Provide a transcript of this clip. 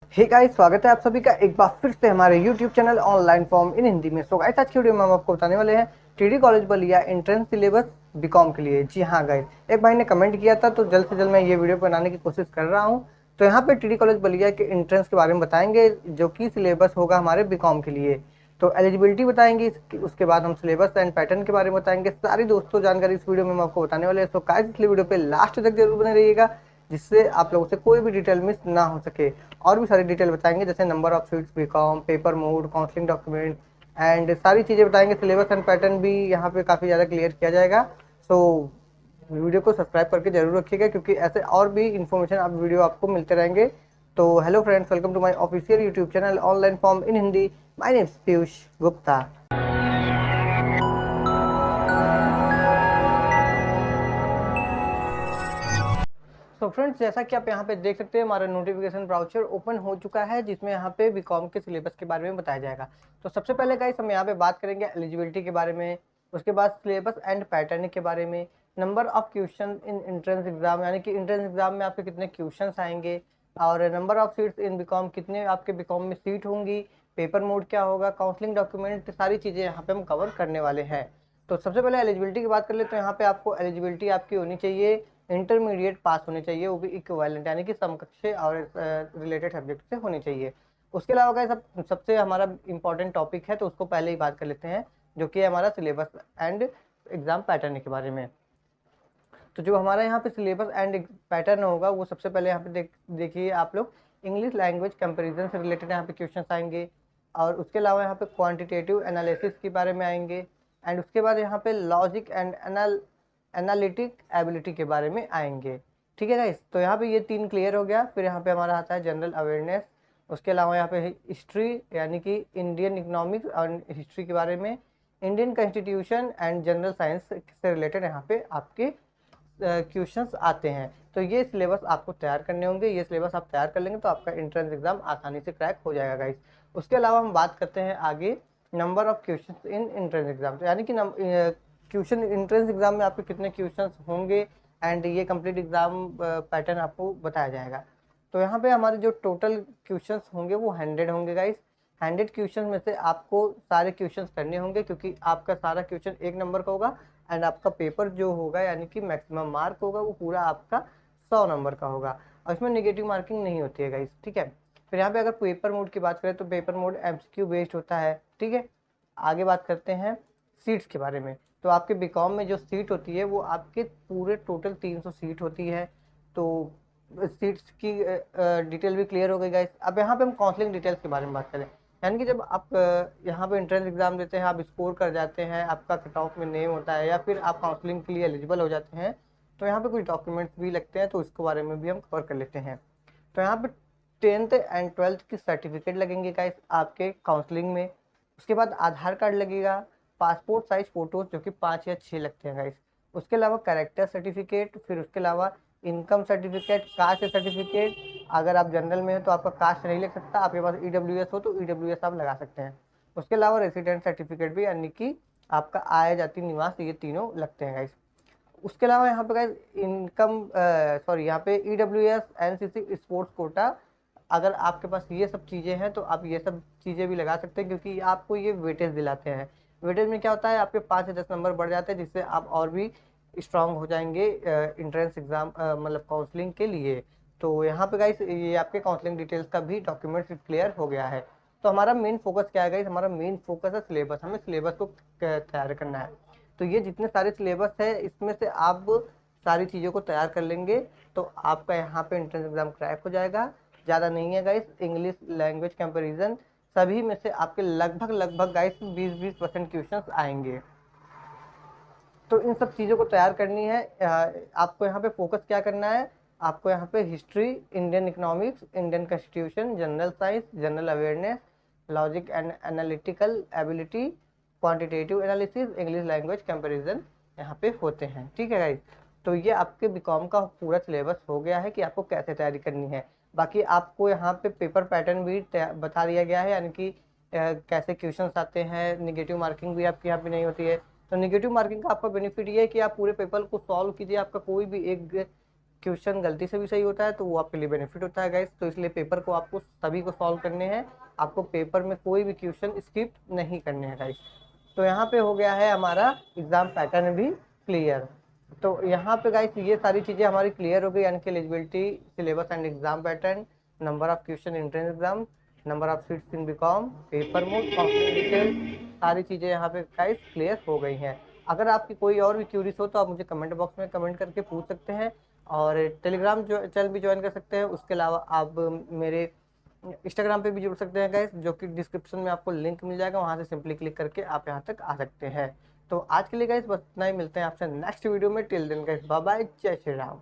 Hey guys, स्वागत है आप सभी का एक बार फिर से हमारे YouTube channel online form in Hindi में। सो गाइस, आज की वीडियो में हम आपको बताने वाले हैं TD college Ballia entrance syllabus BCom के लिए। जी हाँ गाइस, एक भाई ने कमेंट किया था तो जल्द से जल्द मैं ये वीडियो बनाने की कोशिश कर रहा हूँ। तो यहाँ पे टीडी कॉलेज बलिया के एंट्रेंस के बारे में बताएंगे, जो कि सिलेबस होगा हमारे बीकॉम के लिए। तो एलिजिबिलिटी बताएंगे, उसके बाद हम सिलेबस एंड पैटर्न के बारे में बताएंगे। सारी दोस्तों जानकारी इस वीडियो में हम आपको बताने वाले हैं। तो गाइस, इसलिए वीडियो पे लास्ट तक जरूर बने रहिएगा, जिससे आप लोगों से कोई भी डिटेल मिस ना हो सके। और भी सारी डिटेल बताएंगे, जैसे number of seats BCom, paper mode, counselling document and सारी चीज़ें बताएंगे। सिलेबस एंड पैटर्न भी यहाँ पे काफ़ी ज़्यादा क्लियर किया जाएगा। सो वीडियो को सब्सक्राइब करके जरूर रखिएगा, क्योंकि ऐसे और भी इन्फॉर्मेशन आप वीडियो आपको मिलते रहेंगे। तो hello friends, welcome to my official YouTube channel online form in Hindi. My name is Piyush Gupta. तो फ्रेंड्स, जैसा कि आप यहाँ पे देख सकते हैं, हमारा नोटिफिकेशन ब्राउचर ओपन हो चुका है, जिसमें यहाँ पे बीकॉम के सिलेबस के बारे में बताया जाएगा। तो सबसे पहले गाइस, हम यहाँ पे बात करेंगे एलिजिबिलिटी के बारे में, उसके बाद सिलेबस एंड पैटर्न के बारे में, number of question in entrance exam, यानी कि एंट्रेंस एग्जाम में आपके कितने क्वेश्चन आएंगे, और number of seats in BCom, कितने आपके बीकॉम में सीट होंगी, पेपर मोड क्या होगा, काउंसलिंग डॉक्यूमेंट, सारी चीज़ें यहाँ पे हम कवर करने वाले हैं। तो सबसे पहले एलिजिबिलिटी की बात कर ले, तो यहाँ पे आपको एलिजिबिलिटी आपकी होनी चाहिए इंटरमीडिएट पास होनी चाहिए, वो भी इक्विवेलेंट यानी कि समकक्ष और रिलेटेड सब्जेक्ट से होनी चाहिए। उसके अलावा गाइस, सबसे हमारा इंपॉर्टेंट टॉपिक है, तो उसको पहले ही बात कर लेते हैं, जो कि है हमारा सिलेबस एंड एग्जाम पैटर्न के बारे में। तो जो हमारा यहाँ पे सिलेबस एंड पैटर्न होगा, वो सबसे पहले यहाँ पे देखिए आप लोग, इंग्लिश लैंग्वेज कंपेरिजन से रिलेटेड यहाँ पे क्वेश्चन आएंगे, और उसके अलावा यहाँ पे क्वांटिटेटिव एनालिसिस के बारे में आएंगे, एंड उसके बाद यहाँ पे लॉजिक एंड एनालिटिक एबिलिटी के बारे में आएंगे। ठीक है गाइस, तो यहाँ पे ये तीन क्लियर हो गया। फिर यहाँ पे हमारा आता है जनरल अवेयरनेस, उसके अलावा यहाँ पे हिस्ट्री, यानी कि इंडियन इकोनॉमिक्स और हिस्ट्री के बारे में, Indian constitution and general science से रिलेटेड यहाँ पे आपके क्वेश्चंस आते हैं। तो ये सिलेबस आपको तैयार करने होंगे, ये सिलेबस आप तैयार कर लेंगे तो आपका एंट्रेंस एग्जाम आसानी से क्रैक हो जाएगा गाइस। उसके अलावा हम बात करते हैं आगे number of questions in entrance exam, तो यानी कि क्वेश्चन एंट्रेंस एग्जाम में आपके कितने क्वेश्चंस होंगे, एंड ये कंप्लीट एग्जाम पैटर्न आपको बताया जाएगा। तो यहाँ पे हमारे जो टोटल क्वेश्चंस होंगे वो 100 होंगे गाइस। 100 क्वेश्चन में से आपको सारे क्वेश्चंस करने होंगे, क्योंकि आपका सारा क्वेश्चन एक नंबर का होगा, एंड आपका पेपर जो होगा, यानी कि मैक्सिमम मार्क होगा, वो पूरा आपका 100 नंबर का होगा, और इसमें नेगेटिव मार्किंग नहीं होती है गाइस। ठीक है। फिर यहाँ पे अगर पेपर मोड की बात करें, तो पेपर मोड एमसीक्यू बेस्ड होता है। ठीक है। आगे बात करते हैं सीट्स के बारे में। तो आपके बीकॉम में जो सीट होती है, वो आपके पूरे टोटल 300 सीट होती है। तो सीट्स की डिटेल भी क्लियर हो गई गाइस। अब यहाँ पे हम काउंसलिंग डिटेल्स के बारे में बात करें, यानी कि जब आप यहाँ पे एंट्रेंस एग्जाम देते हैं, आप स्कोर कर जाते हैं, आपका कट ऑफ में नेम होता है, या फिर आप काउंसलिंग के लिए एलिजिबल हो जाते हैं, तो यहाँ पे कुछ डॉक्यूमेंट्स भी लगते हैं, तो इसके बारे में भी हम कवर कर लेते हैं। तो यहाँ पे 10th एंड 12th की सर्टिफिकेट लगेंगे गाइस आपके काउंसलिंग में। उसके बाद आधार कार्ड लगेगा, पासपोर्ट साइज फोटोज जो कि 5 या 6 लगते हैं गाइस। उसके अलावा कैरेक्टर सर्टिफिकेट, फिर उसके अलावा इनकम सर्टिफिकेट, कास्ट सर्टिफिकेट। अगर आप जनरल में हैं तो आपका कास्ट नहीं लग सकता, आपके पास ईडब्ल्यूएस हो तो ईडब्ल्यूएस आप लगा सकते हैं। उसके अलावा रेसिडेंट सर्टिफिकेट भी, यानी कि आपका आय जाति निवास, ये तीनों लगते हैं गाइस। उसके अलावा यहाँ पे गाइस इनकम सॉरी यहाँ पे ईडब्ल्यूएस, एनसीसी, स्पोर्ट्स कोटा, अगर आपके पास ये सब चीज़ें हैं तो आप ये सब चीज़ें भी लगा सकते हैं, क्योंकि आपको ये वेटेज दिलाते हैं। वेटेज में क्या होता है, आपके 5 से 10 नंबर बढ़ जाते हैं, जिससे आप और भी स्ट्रांग हो जाएंगे इंट्रेंस एग्जाम मतलब काउंसलिंग के लिए। तो यहाँ पे गाइस ये आपके काउंसलिंग डिटेल्स का भी डॉक्यूमेंट्स क्लियर हो गया है। तो हमारा मेन फोकस क्या है गाइस, हमारा मेन फोकस है सिलेबस, हमें सिलेबस को तैयार करना है। तो ये जितने सारे सिलेबस है, इसमें से आप सारी चीज़ों को तैयार कर लेंगे तो आपका यहाँ पे एंट्रेंस एग्जाम क्रैक हो जाएगा। ज़्यादा नहीं है गाइस, इंग्लिश लैंग्वेज कंपैरिजन सभी में से आपके लगभग लगभग गाइस 20% क्वेश्चंस आएंगे। तो इन सब चीज़ों को तैयार करनी है। आपको यहाँ पे फोकस क्या करना है, आपको यहाँ पे history, Indian economics, Indian constitution, general science, general awareness, logic and analytical ability, quantitative analysis, English language comparison यहाँ पे होते हैं। ठीक है गाइस, तो ये आपके बीकॉम का पूरा सिलेबस हो गया है कि आपको कैसे तैयारी करनी है। बाकी आपको यहाँ पे पेपर पैटर्न भी बता दिया गया है, यानी कि कैसे क्वेश्चंस आते हैं। निगेटिव मार्किंग भी आपकी यहाँ पे नहीं होती है। तो निगेटिव मार्किंग का आपका बेनिफिट ये है कि आप पूरे पेपर को सॉल्व कीजिए, आपका कोई भी एक क्वेश्चन गलती से भी सही होता है तो वो आपके लिए बेनिफिट होता है गाइस। तो इसलिए पेपर को आपको सभी को सॉल्व करने हैं, आपको पेपर में कोई भी क्वेश्चन स्किप नहीं करने हैं गाइस। तो यहाँ पे हो गया है हमारा एग्जाम पैटर्न भी क्लियर। तो यहाँ पे गाइस ये सारी चीज़ें हमारी क्लियर हो गई, यानी कि eligibility, syllabus and exam pattern, number of question entrance exam, number of seats in BCom, paper mode, counselling detail, सारी चीज़ें यहाँ पे गाइस क्लियर हो गई हैं। अगर आपकी कोई और भी क्यूरीज हो तो आप मुझे कमेंट बॉक्स में कमेंट करके पूछ सकते हैं, और टेलीग्राम जो चैनल भी ज्वाइन कर सकते हैं। उसके अलावा आप मेरे इंस्टाग्राम पे भी जुड़ सकते हैं गाइस, जो कि डिस्क्रिप्शन में आपको लिंक मिल जाएगा, वहाँ से सिंपली क्लिक करके आप यहाँ तक आ सकते हैं। तो आज के लिए गाइस बस इतना ही, मिलते हैं आपसे नेक्स्ट वीडियो में। Till then guys bye bye, जय श्री राम।